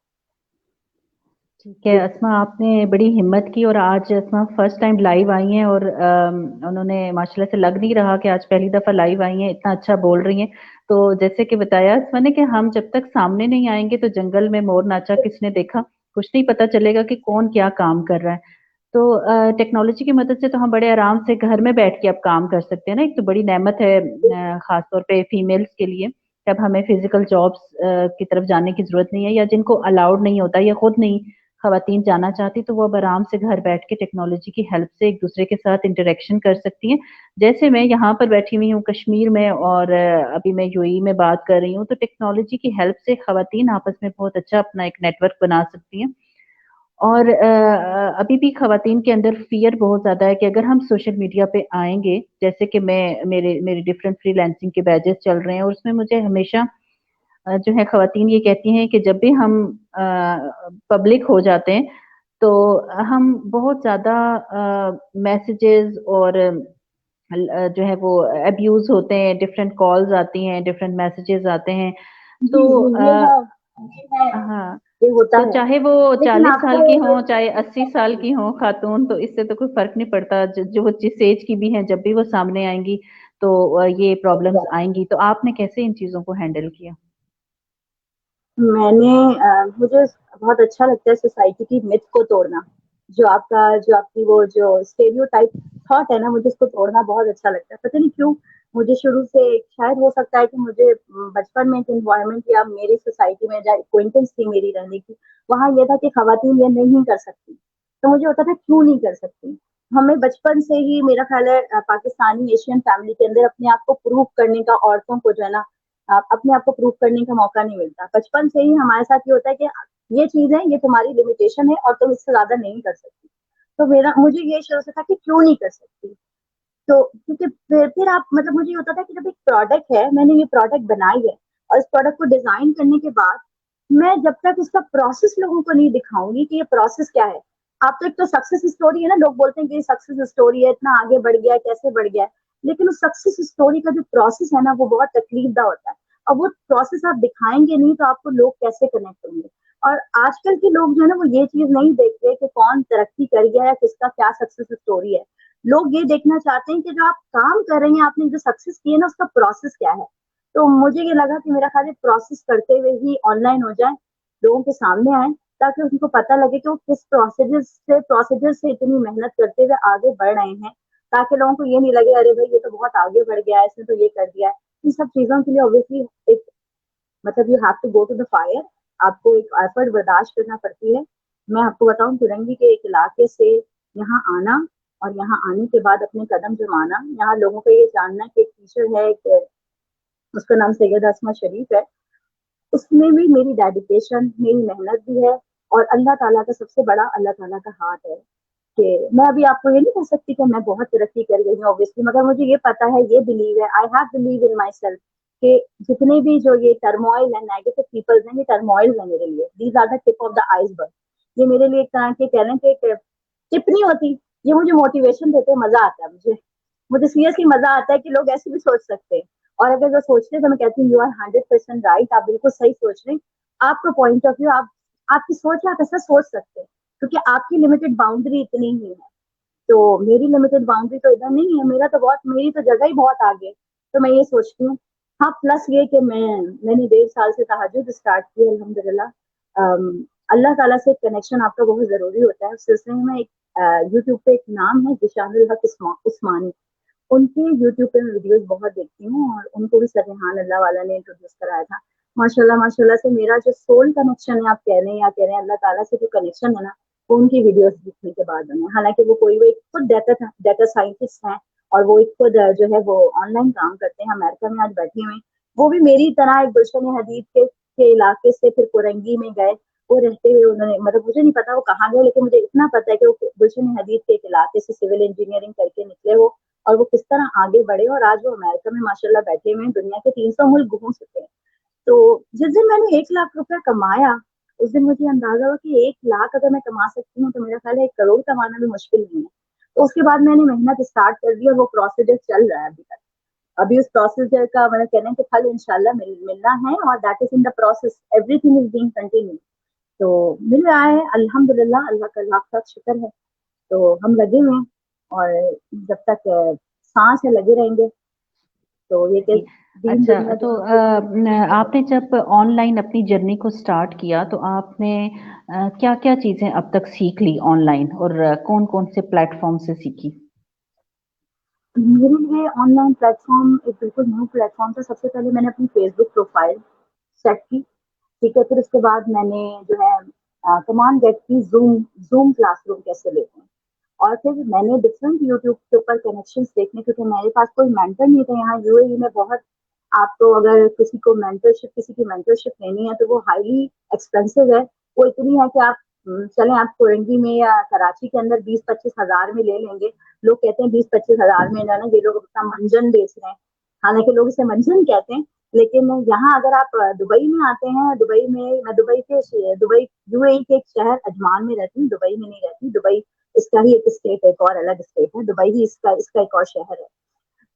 ठीक है अस्मा, आपने बड़ी हिम्मत की और आज अस्मा फर्स्ट टाइम लाइव आई हैं और उन्होंने माशाल्लाह से लग नहीं रहा कि आज पहली दफ़ा लाइव आई हैं, इतना अच्छा बोल रही हैं। तो जैसे कि बताया अस्मा ने कि हम जब तक सामने नहीं आएंगे तो जंगल में मोर नाचा किसने देखा, कुछ नहीं पता चलेगा कि कौन क्या काम कर रहा है। तो टेक्नोलॉजी की मदद से तो हम बड़े आराम से घर में बैठ के अब काम कर सकते हैं ना। एक तो बड़ी नेमत है खास तौर पे फीमेल्स के लिए। अब हमें फिजिकल जॉब्स की तरफ जाने की जरूरत नहीं है, या जिनको अलाउड नहीं होता या खुद नहीं खवातीन जाना चाहती, तो वो अब आराम से घर बैठ के टेक्नोलॉजी की हेल्प से एक दूसरे के साथ इंटरेक्शन कर सकती हैं। जैसे मैं यहाँ पर बैठी हुई हूँ कश्मीर में, और अभी मैं यूएई में बात कर रही हूँ, तो टेक्नोलॉजी की हेल्प से खवातीन आपस में बहुत अच्छा अपना एक नेटवर्क बना सकती हैं। और अभी भी खवातीन के अंदर फियर बहुत ज्यादा है कि अगर हम सोशल मीडिया पे आएंगे, जैसे कि मैं मेरे मेरे डिफरेंट फ्रीलांसिंग के बैचेस चल रहे हैं, और उसमें मुझे हमेशा जो है खवातीन ये कहती हैं कि जब भी हम पब्लिक हो जाते हैं तो हम बहुत ज्यादा मैसेजेस और जो है वो अब्यूज होते हैं, डिफरेंट कॉल्स आती हैं, डिफरेंट मैसेजेस आते हैं। जी तो जी, ये है, हाँ, ये होता तो है। चाहे वो लेकिन 40 साल की आपको हो चाहे 80 साल की हो खातून, तो इससे तो कोई फर्क नहीं पड़ता। जो वो जिस एज की भी हैं, जब भी वो सामने आएंगी तो ये प्रॉब्लम्स आएंगी। तो आपने कैसे इन चीजों को हैंडल किया? मैंने मुझे बहुत अच्छा लगता है सोसाइटी की मिथ को तोड़ना। जो आपकी वो जो स्टेरियोटाइप थॉट है ना, मुझे उसको तोड़ना बहुत अच्छा लगता है। पता नहीं क्यों, मुझे शुरू से, शायद हो सकता है कि मुझे बचपन में एक इन्वायरमेंट या मेरी सोसाइटी में जहाँ एक्वेंटेंस थी मेरी रहने की, वहाँ ये था कि खवातीन ये नहीं कर सकती। तो मुझे होता था क्यों नहीं कर सकती। हमें बचपन से ही, मेरा ख्याल है पाकिस्तानी एशियन फैमिली के अंदर अपने आप को प्रूव करने का, औरतों को जो है ना, अपने आप को प्रूव करने का मौका नहीं मिलता। बचपन से ही हमारे साथ ये होता है कि ये चीज है, ये तुम्हारी लिमिटेशन है और तुम इससे ज्यादा नहीं कर सकती। तो मेरा मुझे ये शुरू से था कि क्यों नहीं कर सकती। तो क्योंकि फिर आप मतलब, मुझे ये होता था कि जब एक प्रोडक्ट है, मैंने ये प्रोडक्ट बनाई है, और इस प्रोडक्ट को डिजाइन करने के बाद मैं जब तक उसका प्रोसेस लोगों को नहीं दिखाऊंगी कि ये प्रोसेस क्या है। आप तो, एक तो सक्सेस स्टोरी है ना, लोग बोलते हैं कि ये सक्सेस स्टोरी है, इतना आगे बढ़ गया है, कैसे बढ़ गया है। लेकिन उस सक्सेस स्टोरी का जो प्रोसेस है ना, वो बहुत तकलीफदा होता है। और वो प्रोसेस आप दिखाएंगे नहीं तो आपको लोग कैसे कनेक्ट होंगे। और आजकल के लोग जो है ना, वो ये चीज नहीं देखते कि कौन तरक्की कर गया है, किसका क्या सक्सेस स्टोरी है। लोग ये देखना चाहते हैं कि जो आप काम कर रहे हैं, आपने जो सक्सेस किए ना, उसका प्रोसेस क्या है। तो मुझे ये लगा कि मेरा ख्याल है प्रोसेस करते हुए ही ऑनलाइन हो जाए, लोगों के सामने आए, ताकि उनको पता लगे कि वो किस प्रोसीजर से इतनी मेहनत करते हुए आगे बढ़ रहे हैं। ताकि लोगों को ये नहीं लगे अरे भाई ये तो बहुत आगे बढ़ गया है, इसने तो ये कर दिया है। इन सब चीजों के लिए ऑब्वियसली एक, मतलब you have to go to the fire. आपको एक एफर्ट बर्दाश्त करना पड़ती है। मैं आपको बताऊं, फिरंगी के एक इलाके से यहाँ आना, और यहाँ आने के बाद अपने कदम जमाना, यहाँ लोगों को ये जानना कि एक टीचर है, एक, उसका नाम सैयद आसमा शरीफ है, उसमें भी मेरी डेडिकेशन, मेरी मेहनत भी है। और अल्लाह ताला का सबसे बड़ा, अल्लाह ताला का हाथ है कि मैं अभी आपको ये नहीं कह सकती कि मैं बहुत तरक्की कर गई हूँ ऑब्वियसली, मगर मुझे ये पता है, ये बिलीव है, I have believe in my self कि जितने भी जो ये टर्मोइल है, नेगेटिव पीपल्स हैं, ये टर्मोइल है मेरे लिए, these are the tip of the iceberg. ये मेरे लिए एक तरह के कह लें कि टिप नहीं होती, ये मुझे मोटिवेशन देते हैं, मजा आता है मुझे। मुझे सीरियसली मजा आता है कि लोग ऐसे भी सोच सकते हैं। और अगर वो सोचते हैं तो मैं कहती हूँ यू आर 100% राइट, आप बिल्कुल सही सोच रहे हैं। आपका पॉइंट ऑफ व्यू, आप, आपकी सोच है, आप ऐसा सोच सकते हैं, क्योंकि आपकी लिमिटेड बाउंड्री इतनी ही है। तो मेरी लिमिटेड बाउंड्री तो इधर नहीं है, मेरा तो बहुत, मेरी तो जगह ही बहुत आगे। तो मैं ये सोचती हूँ। हाँ, प्लस ये कि मैंने 1.5 साल से तहज्जुद स्टार्ट की अल्हम्दुलिल्लाह। अल्लाह ताला से कनेक्शन आपका बहुत जरूरी होता है। उस सिलसिले में एक यूट्यूब पे एक नाम है जिशानुल हक उस्मानी, उनके यूट्यूब पे मैं वीडियोस बहुत देखती हूँ, और उनको भी सरनिहाल अल्लाह वाला ने इंट्रोड्यूस कराया था। माशाल्लाह माशाल्लाह से मेरा जो सोल कनेक्शन है, आप कह रहे हैं या कह रहे हैं, अल्लाह ताला से जो कनेक्शन है ना, वो उनकी वीडियोस देखने के बाद बने। हालांकि वो कोई, वो एक खुद डाटा साइंटिस्ट हैं, और वो एक खुद जो है वो ऑनलाइन काम करते हैं, अमेरिका में आज बैठे हुए हैं। वो भी मेरी तरह एक गुलशन हदीद के इलाके से फिर कोरंगी में गए। वो रहते हुए उन्होंने, मतलब मुझे नहीं पता वो कहाँ गए, लेकिन मुझे इतना पता है कि वो गुलशन हदीद के एक इलाके से सिविल इंजीनियरिंग करके निकले हो, और वो किस तरह आगे बढ़े, और आज वो अमेरिका में माशाल्लाह बैठे हुए हैं, दुनिया के 300 मुल्क घूम चुके हैं। तो जिस दिन मैंने 1 लाख रुपया कमाया, उस दिन मुझे अंदाजा हुआ कि 1 लाख अगर मैं कमा सकती हूँ, तो मेरा ख्याल है 1 करोड़ कमाना भी मुश्किल नहीं है। तो उसके बाद मैंने मेहनत स्टार्ट कर दी, और वो प्रोसीजर चल रहा है अभी तक। अभी उस प्रोसीजर का मतलब कहने के फल इंशाल्लाह मिलना है, और that is in the process, everything is being continue. तो मिल रहा है अल्हम्दुलिल्लाह, अल्लाह का लाख लाख शुक्र है। तो हम लगे हुए हैं, और जब तक सांस है लगे रहेंगे। तो ये जी, दिन अच्छा, दुनिया तो दोनों को एक साथ आपने जब ऑनलाइन अपनी जर्नी को स्टार्ट किया तो आपने क्या-क्या चीज़ें अब तक सीख ली ऑनलाइन और कौन-कौन से प्लेटफ़ॉर्म से सीखी? मेरे लिए ऑनलाइन प्लेटफ़ॉर्म एक बिल्कुल न्यू प्लेटफ़ॉर्म था। सबसे पहले मैंने अपनी फ़ेसबुक प्रोफ़ाइल सेट की, ठीक है? फिर उसके बाद मैंने जो है कमांड गेट की ज़ूम क्लासरूम कैसे लेते हैं। और फिर मैंने डिफरेंट यूट्यूब के ऊपर कनेक्शंस देखने, क्योंकि मेरे पास कोई मेंटर नहीं था यहाँ यूएई में। बहुत आपको अगर किसी की मेंटरशिप लेनी है तो वो हाईली एक्सपेंसिव है। वो इतनी है कि आप चलें आप कोरंगी में या कराची के अंदर 20-25 हज़ार में ले लेंगे। लोग कहते हैं 20-25 हज़ार में ना ये लोग अपना मंजन बेच रहे हैं। हालाँकि लोग इसे मंजन कहते हैं, लेकिन यहाँ अगर आप दुबई में आते हैं, दुबई यूएई के एक शहर अजमान में रहती हूँ, दुबई में नहीं रहती। दुबई इसका ही एक स्टेट है, एक और अलग स्टेट है। दुबई ही इसका इसका एक और शहर है।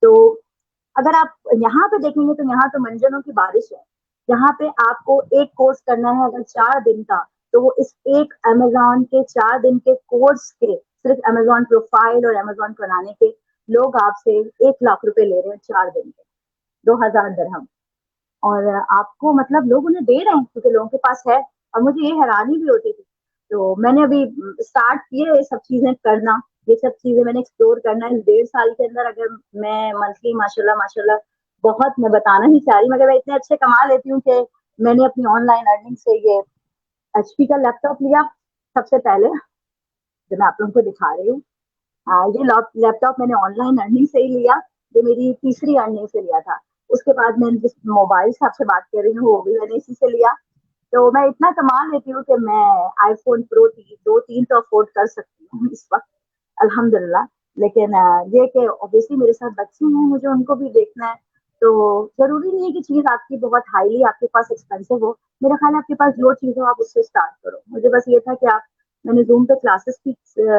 तो अगर आप यहाँ पे देखेंगे तो यहाँ तो मंजनों की बारिश है। यहाँ पे आपको एक कोर्स करना है अगर 4 दिन का, तो वो इस एक अमेज़न के 4 दिन के कोर्स के सिर्फ अमेज़न प्रोफाइल और अमेज़न बनाने के लोग आपसे 1 लाख रुपए ले रहे हैं 4 दिन के, 2000 दिरहम। और आपको मतलब लोग उन्हें दे रहे हैं क्योंकि लोगों के पास है। और मुझे ये हैरानी भी होती थी। तो मैंने अभी स्टार्ट किए ये सब चीजें करना, ये सब चीजें मैंने एक्सप्लोर करना इस 1.5 साल के अंदर। अगर मैं मंथली माशाल्लाह माशाल्लाह बहुत, मैं बताना ही चाह रही, मगर मैं इतने अच्छे कमा लेती हूँ कि मैंने अपनी ऑनलाइन अर्निंग से ये एचपी का लैपटॉप लिया सबसे पहले, जो मैं आप लोगों को दिखा रही हूँ। ये लैपटॉप मैंने ऑनलाइन अर्निंग से ही लिया। ये मेरी तीसरी अर्निंग से लिया था। उसके बाद मैंने जिस मोबाइल से आपसे बात कर रही हूँ वो भी मैंने इसी से लिया। तो मैं इतना कमा लेती हूँ कि मैं आईफोन प्रो 2-3 तो अफोर्ड कर सकती हूँ इस वक्त, अल्हम्दुलिल्लाह। लेकिन ये कि ऑब्वियसली मेरे साथ बच्चे हैं, मुझे उनको भी देखना है। तो ज़रूरी नहीं है कि चीज़ आपकी बहुत हाईली आपके पास एक्सपेंसिव हो। मेरा ख़्याल है आपके पास जो चीज़ हो आप उससे स्टार्ट करो। मुझे बस ये था कि आप मैंने ज़ूम पे क्लासेस की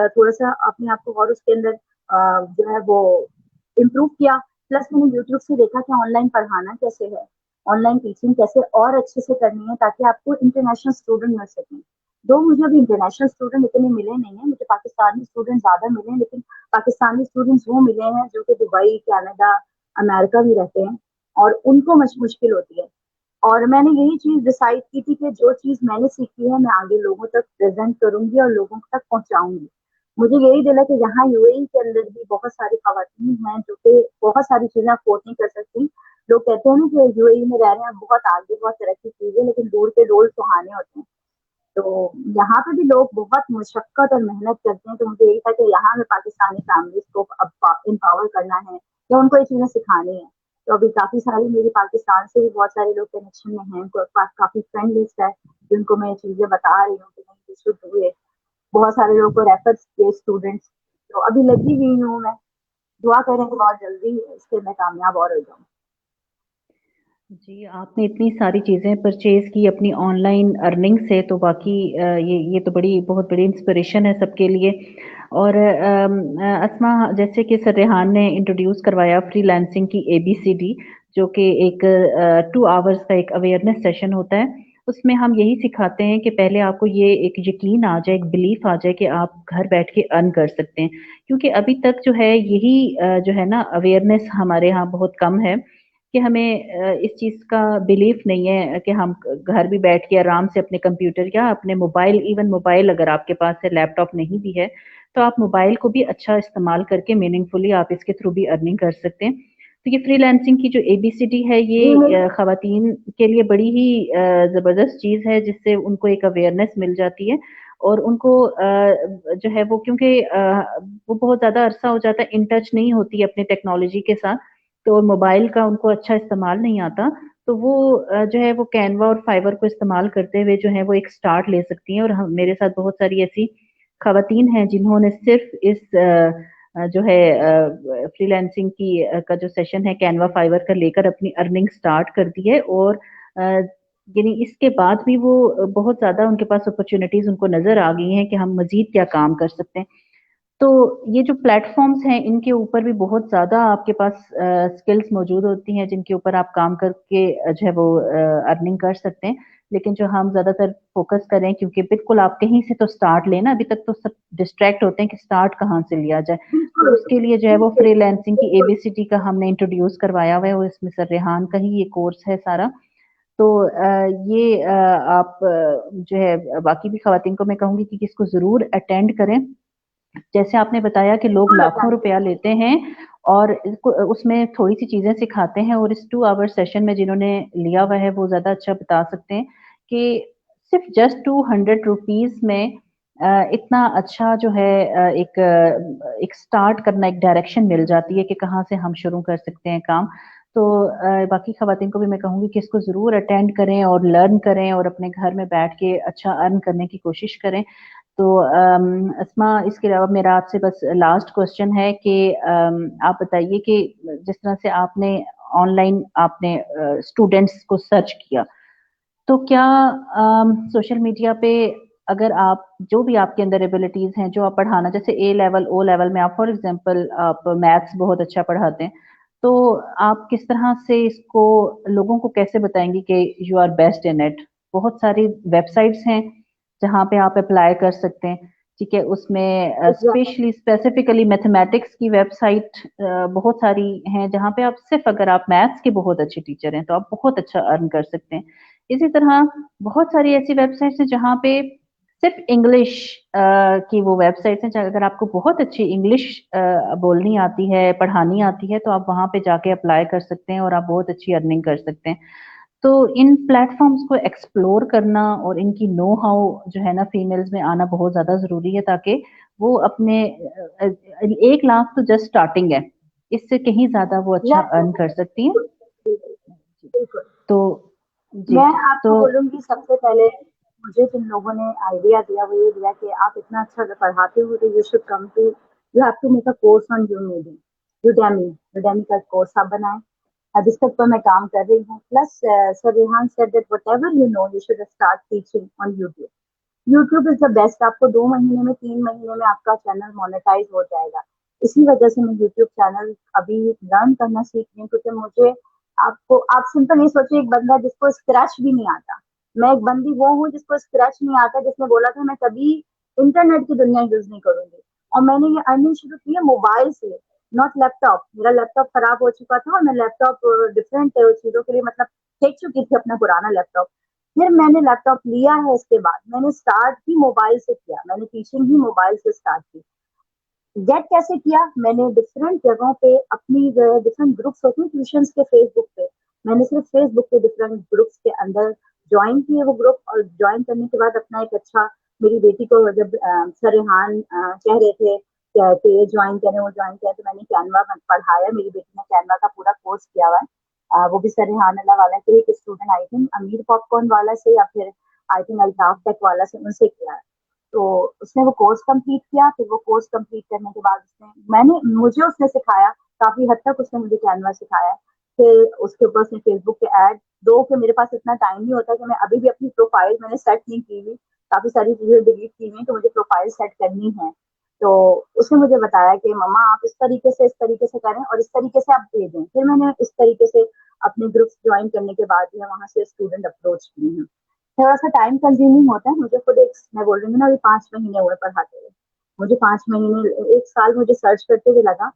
थोड़ा-सा अपने आप को और उसके अंदर जो है वो इम्प्रूव किया। प्लस मैंने यूट्यूब से देखा कि ऑनलाइन पढ़ाना कैसे है, ऑनलाइन टीचिंग कैसे और अच्छे से करनी है ताकि आपको इंटरनेशनल स्टूडेंट मिल सकें। दो मुझे अभी इंटरनेशनल स्टूडेंट इतने मिले नहीं हैं, मुझे पाकिस्तानी स्टूडेंट ज़्यादा मिले हैं, लेकिन पाकिस्तानी स्टूडेंट्स वो मिले हैं जो कि दुबई, कनाडा, अमेरिका भी रहते हैं और उनको मुश्किल होती है। और मैंने यही चीज़ डिसाइड की थी कि जो चीज़ मैंने सीखी है मैं आगे लोगों तक प्रेज़ेंट करूँगी और लोगों तक पहुँचाऊँगी। मुझे यही दिल है कि यहाँ यूएई के अंदर भी बहुत सारी ख़वातीन हैं जो कि बहुत सारी चीज़ें अफ़ोर्ड नहीं कर सकती। लोग कहते हैं ना कि यूएई में रह रहे हैं, बहुत आगे, बहुत तरक्की की है, लेकिन दूर के डोल सुहाने होते हैं। तो यहाँ पे भी लोग बहुत मशक्कत और मेहनत करते हैं। तो मुझे यही था कि यहाँ में पाकिस्तानी फैमिलीज़ को अब एम्पावर करना है या उनको ये चीज़ें सिखानी है। तो अभी काफ़ी सारी मेरी पाकिस्तान से भी बहुत सारे लोग कनेक्शन में हैं, उनके पास काफ़ी फ्रेंड लिस्ट है, जिनको मैं ये चीज़ें बता रही हूँ कि नहीं यू शुड डू इट। बहुत सारे लोगों को रेफर किए स्टूडेंट्स। तो अभी लगी हुई हूँ मैं। दुआ करें कि बहुत जल्दी इससे मैं कामयाब और हो जाऊँ। जी, आपने इतनी सारी चीज़ें परचेज़ की अपनी ऑनलाइन अर्निंग से तो वाक़ई ये तो बहुत बड़ी इंस्पिरेशन है सबके लिए। और अस्मा, जैसे कि सर रेहान ने इंट्रोड्यूस करवाया फ्रीलांसिंग की एबीसीडी, जो कि एक 2 आवर्स का एक अवेयरनेस सेशन होता है। उसमें हम यही सिखाते हैं कि पहले आपको ये एक यकीन आ जाए, एक बिलीफ आ जाए कि आप घर बैठ के अर्न कर सकते हैं। क्योंकि अभी तक जो है यही जो है ना अवेयरनेस हमारे यहाँ बहुत कम है कि हमें इस चीज़ का बिलीफ नहीं है कि हम घर भी बैठ के आराम से अपने कंप्यूटर या अपने मोबाइल, इवन मोबाइल अगर आपके पास है, लैपटॉप नहीं भी है, तो आप मोबाइल को भी अच्छा इस्तेमाल करके मीनिंगफुली आप इसके थ्रू भी अर्निंग कर सकते हैं। तो ये फ्रीलांसिंग की जो एबीसीडी है जी, ये मेरी खवातीन के लिए बड़ी ही ज़बरदस्त चीज़ है, जिससे उनको एक अवेयरनेस मिल जाती है और उनको जो है वो, क्योंकि वो बहुत ज़्यादा अरसा हो जाता है इन टच नहीं होती है अपनी टेक्नोलॉजी के साथ, तो मोबाइल का उनको अच्छा इस्तेमाल नहीं आता, तो वो जो है वो कैनवा और फाइवर को इस्तेमाल करते हुए जो है वो एक स्टार्ट ले सकती हैं। और हम, मेरे साथ बहुत सारी ऐसी खवातीन हैं जिन्होंने सिर्फ इस जो है फ्रीलांसिंग की का जो सेशन है कैनवा फाइवर का लेकर अपनी अर्निंग स्टार्ट कर दी है। और यानी इसके बाद भी वो बहुत ज्यादा उनके पास अपॉर्चुनिटीज उनको नजर आ गई हैं कि हम मजीद क्या काम कर सकते हैं। तो ये जो प्लेटफॉर्म्स हैं इनके ऊपर भी बहुत ज़्यादा आपके पास स्किल्स मौजूद होती हैं जिनके ऊपर आप काम करके जो है वो अर्निंग कर सकते हैं। लेकिन जो हम ज्यादातर फोकस करें, क्योंकि बिल्कुल आप कहीं से तो स्टार्ट लेना, अभी तक तो सब डिस्ट्रैक्ट होते हैं कि स्टार्ट कहाँ से लिया जाए। तो बिल्कुल उसके लिए जो है वो फ्रीलांसिंग की बिल्कुल। एबीसीडी का हमने इंट्रोड्यूस करवाया हुआ है, और इसमें सर रेहान का ही ये कोर्स है सारा। तो ये आप जो है बाकी भी खवातीन को मैं कहूंगी कि इसको जरूर अटेंड करें। जैसे आपने बताया कि लोग बिल्कुल लाखों अटेंड रुपया कीजिए। लेते हैं और उसमें थोड़ी सी चीजें सिखाते हैं, और इस 2 आवर सेशन में जिन्होंने लिया हुआ है वो ज्यादा अच्छा बता सकते हैं कि सिर्फ जस्ट 200 रुपीज में इतना अच्छा जो है एक स्टार्ट करना, एक डायरेक्शन मिल जाती है कि कहाँ से हम शुरू कर सकते हैं काम। तो बाकी खवातीन को भी मैं कहूंगी कि इसको जरूर अटेंड करें और लर्न करें, और अपने घर में बैठ के अच्छा अर्न करने की कोशिश करें। तो अस्मा, इसके अलावा मेरा आपसे बस लास्ट क्वेश्चन है कि आप बताइए कि जिस तरह से आपने ऑनलाइन आपने स्टूडेंट्स को सर्च किया, तो क्या सोशल मीडिया पे अगर आप जो भी आपके अंदर एबिलिटीज हैं जो आप पढ़ाना, जैसे ए लेवल ओ लेवल में आप फॉर एग्जांपल आप मैथ्स बहुत अच्छा पढ़ाते हैं, तो आप किस तरह से इसको लोगों को कैसे बताएंगे कि you are best in it? बहुत सारी वेबसाइट्स हैं जहाँ पे आप अप्लाई कर सकते हैं, ठीक है, उसमें स्पेशली स्पेसिफिकली मैथमेटिक्स की वेबसाइट बहुत सारी हैं जहाँ पे आप सिर्फ अगर आप मैथ्स के बहुत अच्छे टीचर हैं तो आप बहुत अच्छा अर्न कर सकते हैं। इसी तरह बहुत सारी ऐसी वेबसाइट्स हैं जहाँ पे सिर्फ इंग्लिश की वो वेबसाइट्स हैं, अगर आपको बहुत अच्छी इंग्लिश बोलनी आती है, पढ़ानी आती है, तो आप वहाँ पे जाके अप्लाई कर सकते हैं और आप बहुत अच्छी अर्निंग कर सकते हैं। तो इन प्लेटफॉर्म्स को एक्सप्लोर करना और इनकी नो हाउ जो है ना फीमेल्स में आना बहुत ज्यादा जरूरी है, ताकि वो अपने 1 लाख तो जस्ट स्टार्टिंग है, इससे कहीं ज्यादा वो अच्छा अर्न कर सकती हैं। बिल्कुल। तो जी, मैं तो आपको बोलूंगी सबसे पहले मुझे जिन लोगों ने आइडिया दिया वो ये दिया कि आप इतना अच्छा अगर पढ़ाते हो तो you should come to, you have to make a course on Umedy, Udemy, Udemy का कोर्स आप बनाएं। अब इस तक पर मैं काम कर रही हूँ। Plus sir Rehan said that whatever you know you should start teaching on YouTube. YouTube is the best. आपको 2 महीने में 3 महीने में आपका चैनल मोनेटाइज हो जाएगा। इसी वजह से मैं यूट्यूब चैनल अभी लर्न करना सीख रही हूँ, क्योंकि मुझे, आपको, आप सिंपल ये सोचिए, एक बंदा जिसको स्क्रैच भी नहीं आता, मैं एक बंदी वो हूँ जिसको स्क्रैच नहीं आता, जिसने बोला था मैं कभी इंटरनेट की दुनिया यूज नहीं करूंगी, और मैंने ये अर्निंग शुरू की है मोबाइल से, नॉट लैपटॉप। मेरा लैपटॉप खराब हो चुका था और मैं लैपटॉप डिफरेंट चीजों के लिए मतलब फेंक चुकी थी अपना पुराना लैपटॉप। फिर मैंने लैपटॉप लिया है, इसके बाद मैंने स्टार्ट ही मोबाइल से किया, मैंने टीचिंग ही मोबाइल से स्टार्ट की। गेट कैसे किया, मैंने डिफरेंट जगहों पे अपनी डिफरेंट ग्रुप्स होते हैं ट्यूशन के फेसबुक पे, मैंने सिर्फ फेसबुक के डिफरेंट ग्रुप्स के अंदर ज्वाइन किए वो ग्रुप, और ज्वाइन करने के बाद अपना एक अच्छा, मेरी बेटी को जब सर रेहान कह रहे थे कि ये ज्वाइन करें वो ज्वाइन करें, तो मैंने कैनवा पढ़ाया, मेरी बेटी ने कैनवा का पूरा कोर्स किया हुआ है। वो भी सर रेहान अल्लाह वाला के एक स्टूडेंट, आई थिंक अमीर पॉपकॉर्न वाला से या फिर आई थिंक अल्ताफ टेक वाला से, उनसे किया है। तो उसने वो कोर्स कंप्लीट किया, फिर वो कोर्स कंप्लीट करने के बाद मुझे उसने सिखाया, काफी हद तक उसने मुझे कैनवा सिखाया। फिर उसके ऊपर उसने फेसबुक के ऐड, दो के मेरे पास इतना टाइम नहीं होता कि मैं अभी भी अपनी प्रोफाइल मैंने सेट नहीं की हुई, काफी सारी चीजें डिलीट की हुई हैं, तो मुझे प्रोफाइल सेट करनी है। तो उसने मुझे बताया कि मम्मा आप इस तरीके से करें और इस तरीके से आप भेजें। फिर मैंने इस तरीके से अपने ग्रुप्स ज्वाइन करने के बाद जो है वहां से स्टूडेंट अप्रोच किए हैं। थोड़ा सा टाइम कंज्यूमिंग होता है मुझे खुद, एक मैं बोल रही हूँ ना, अभी 5 महीने हुए पढ़ाते हुए, मुझे 5 महीने, 1 साल मुझे सर्च करते हुए लगा।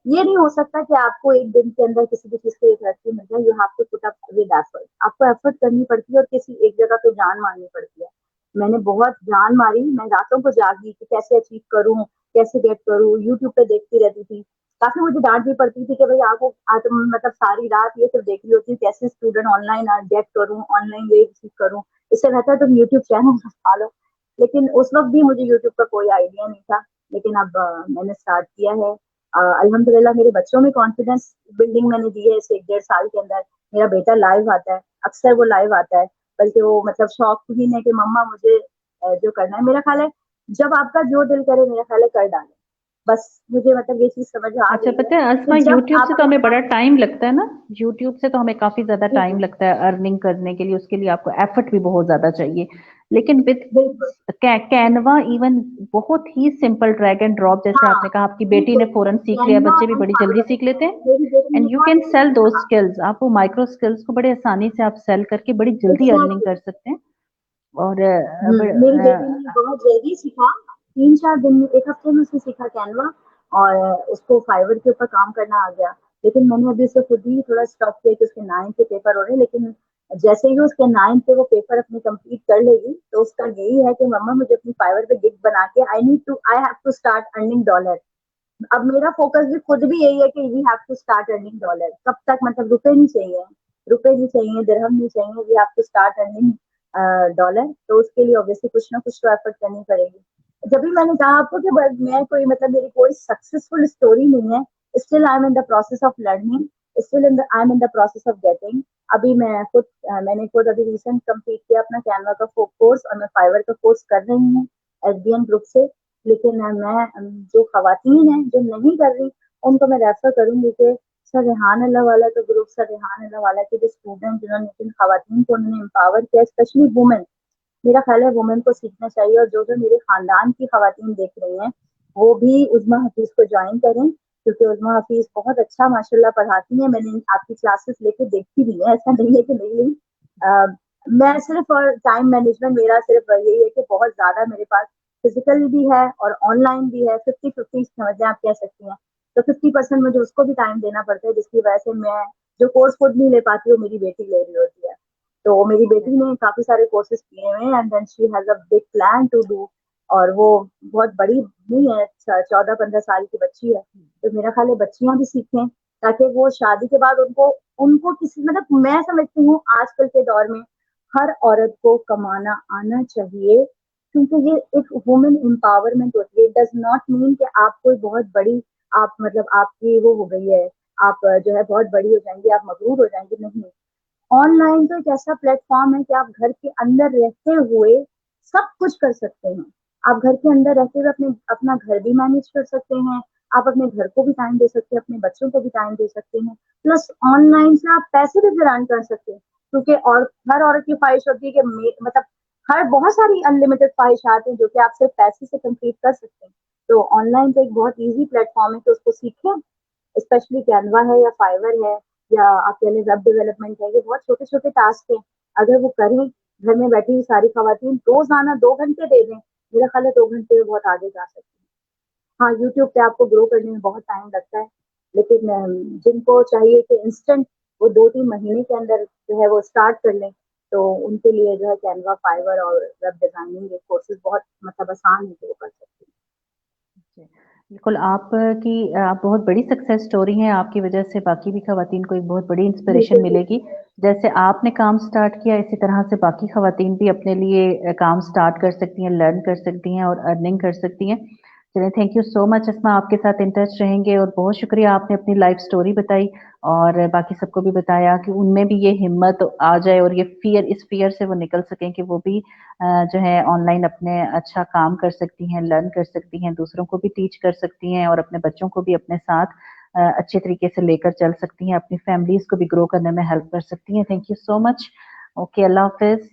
ये नहीं हो सकता कि आपको एक दिन के अंदर किसी भी चीज की एक तरक्की मिल जाए, you have to put up with effort, आपको एफर्ट करनी पड़ती है और किसी एक जगह पे जान मारनी पड़ती है। मैंने बहुत जान मारी, मैं रातों को जागी कि कैसे अचीव करूँ, कैसे गेट करूँ, यूट्यूब पे देखती रहती थी। काफी मुझे डांट भी पड़ती थी कि भाई आपको मतलब सारी रात ये सब देख रही होती है, कैसे स्टूडेंट ऑनलाइन गेट करूँ, ऑनलाइन वे सीख करूँ, इससे बेहतर तुम यूट्यूब चैनल खा लो। लेकिन उस वक्त भी मुझे यूट्यूब का कोई आइडिया नहीं था, लेकिन अब मैंने स्टार्ट किया है। अल्हम्दुलिल्लाह मेरे बच्चों में कॉन्फिडेंस बिल्डिंग मैंने दी है इस 1 डेढ़ साल के अंदर। मेरा बेटा लाइव आता है, अक्सर वो लाइव आता है, बल्कि वो मतलब शौक ही नहीं है कि मम्मा मुझे जो करना है, मेरा ख्याल है जब आपका जो दिल करे मेरा ख्याल है कर डाले। बस मुझे मतलब ये चीज समझ आ अच्छा, गई है पता है कि आसमा, जब यूट्यूब से आप तो हमें अपना, बड़ा टाइम लगता है ना, यूट्यूब से तो हमें काफी ज्यादा जी टाइम जी लगता है अर्निंग करने के लिए, उसके लिए आपको एफर्ट भी बहुत ज्यादा चाहिए। लेकिन विद बिल्कुल। कैनवा इवन बहुत ही सिंपल, ड्रैग एंड ड्रॉप, जैसे हाँ आपने कहा आपकी बेटी ने बिल्कुल, फौरन सीख लिया, कैनवा बच्चे भी एंड बड़ी जल्दी फाइवर, सीख लेते हैं। मेरी बेटी एंड ने यू बहुत कैन सेल दो हाँ स्किल्स, आप वो माइक्रो स्किल्स को बड़े आसानी से आप सेल करके बड़ी जल्दी अर्निंग एग्जैक्टली। कर सकते हैं। और मेरी बेटी ने बहुत जल्दी सीखा, 3-4 दिन में, 1 हफ्ते में उसने सीखा कैनवा, और उसको फाइवर के ऊपर काम करना आ गया। लेकिन मैंने अभी उसे खुद ही थोड़ा स्टॉप किया कि उसके 9th के पेपर हो रहे हैं, लेकिन जैसे ही उसके 9th के वो पेपर अपने कंप्लीट कर लेगी, तो उसका यही है कि मम्मा मुझे अपनी फाइवर पे गिग बना के I have to start earning dollar. अब मेरा फोकस भी खुद भी यही है कि we have to start earning dollar. कब तक, मतलब रुपए नहीं चाहिए, रुपए नहीं चाहिए, दिरहम नहीं चाहिए, we have to start earning dollar. तो उसके लिए ऑब्वियसली कुछ ना कुछ तो एफर्ट करनी पड़ेगी। जब भी मैंने कहा आपको कि मैं कोई, मतलब मेरी कोई सक्सेसफुल स्टोरी नहीं है, still I am in the process of learning, still in the I am in the process of getting. अभी मैंने खुद अभी रिसेंट कंप्लीट किया अपना कैनवा का कोर्स, और मैं फाइवर का कोर्स कर रही हूँ एसबीएन ग्रुप से। लेकिन मैं जो खवातीन हैं जो नहीं कर रही, उनको मैं रेफर करूंगी कि सर रेहान अल्लाह वाला तो ग्रुप, सर रेहान अल्लाह वाला के जो स्टूडेंट जिन्होंने जिन खवातीन को उन्होंने एम्पावर किया, स्पेशली वुमेन, मेरा ख्याल है वुमेन को सीखना चाहिए। और जो जो मेरे खानदान की खवातीन देख रही हैं, वो भी उज़्मा हफीज को ज्वाइन करें, क्योंकि उज़्मा हफीज बहुत अच्छा माशाल्लाह पढ़ाती हैं। मैंने आपकी क्लासेस लेके देखी भी है, ऐसा नहीं है कि नहीं ली। मैं सिर्फ, और टाइम मैनेजमेंट मेरा सिर्फ यही है कि बहुत ज्यादा मेरे पास फिजिकल भी है और ऑनलाइन भी है, 50-50 समझे आप कह सकती हैं। तो 50% मुझे उसको भी टाइम देना पड़ता है, जिसकी वजह से मैं जो कोर्स खुद नहीं ले पाती, वो मेरी बेटी ले रही होती है। तो मेरी बेटी ने काफी सारे कोर्सेज किए हुए हैं, and then she has a big plan to do. और वो बहुत बड़ी नहीं है, 14-15 साल की बच्ची है। तो मेरा ख्याल है बच्चियां भी सीखें, ताकि वो शादी के बाद उनको उनको किसी, मतलब मैं समझती हूँ आजकल के दौर में हर औरत को कमाना आना चाहिए, क्योंकि ये एक वुमेन एम्पावरमेंट होती है। इट डज नॉट मीन कि आप कोई बहुत बड़ी, आप मतलब आपकी वो हो गई है, आप जो है बहुत बड़ी हो जाएंगी, आप मगरूर हो जाएंगे, नहीं। ऑनलाइन तो एक ऐसा प्लेटफॉर्म है कि आप घर के अंदर रहते हुए सब कुछ कर सकते हैं। आप घर के अंदर रहते हुए अपने अपना घर भी मैनेज कर सकते हैं, आप अपने घर को भी टाइम दे सकते हैं, अपने बच्चों को भी टाइम दे सकते हैं, प्लस ऑनलाइन से आप पैसे भी अर्न कर सकते हैं। क्योंकि और हर औरत की ख्वाहिश होती है कि मतलब हर बहुत सारी अनलिमिटेड ख्वाहिशात हैं जो कि आप सिर्फ पैसे से कंप्लीट कर सकते हैं। तो ऑनलाइन तो एक बहुत ईजी प्लेटफॉर्म है कि उसको सीखें, स्पेशली कैनवा है या फाइवर है, या आप कह लें वेब डेवलपमेंट है, ये बहुत छोटे छोटे टास्क हैं। अगर वो करें, घर में बैठी हुई सारी खवातीन रोजाना 2 घंटे दे दें, मेरा ख्याल है 2 घंटे में बहुत आगे जा सकती है। हाँ, यूट्यूब पे आपको ग्रो करने में बहुत टाइम लगता है, लेकिन जिनको चाहिए कि इंस्टेंट वो 2-3 महीने के अंदर जो है वो स्टार्ट कर लें, तो उनके लिए जो है कैनवा, फाइवर और वेब डिजाइनिंग के कोर्सेज बहुत मतलब आसान है कि वो कर सकते हैं। जी, बिल्कुल आप बहुत बड़ी सक्सेस स्टोरी हैं, आपकी वजह से बाकी भी खवातीन को एक बहुत बड़ी इंस्पिरेशन बिल्कुल मिलेगी। बिल्कुल। जैसे आपने काम स्टार्ट किया, इसी तरह से बाकी खवातीन भी अपने लिए काम स्टार्ट कर सकती हैं, लर्न कर सकती हैं और अर्निंग कर सकती हैं। चलिए, थैंक यू सो मच अस्मा, आपके साथ इन टच रहेंगे। और बहुत शुक्रिया, आपने अपनी लाइफ स्टोरी बताई और बाकी सबको भी बताया कि उनमें भी ये हिम्मत आ जाए और ये फियर, इस फियर से वो निकल सकें कि वो भी जो है ऑनलाइन अपने अच्छा काम कर सकती हैं, लर्न कर सकती हैं, दूसरों को भी टीच कर सकती हैं और अपने बच्चों को भी अपने साथ अच्छे तरीके से लेकर चल सकती हैं, अपनी फैमिलीज को भी ग्रो करने में हेल्प कर सकती हैं। Thank you so much. Okay, Allah Hafiz.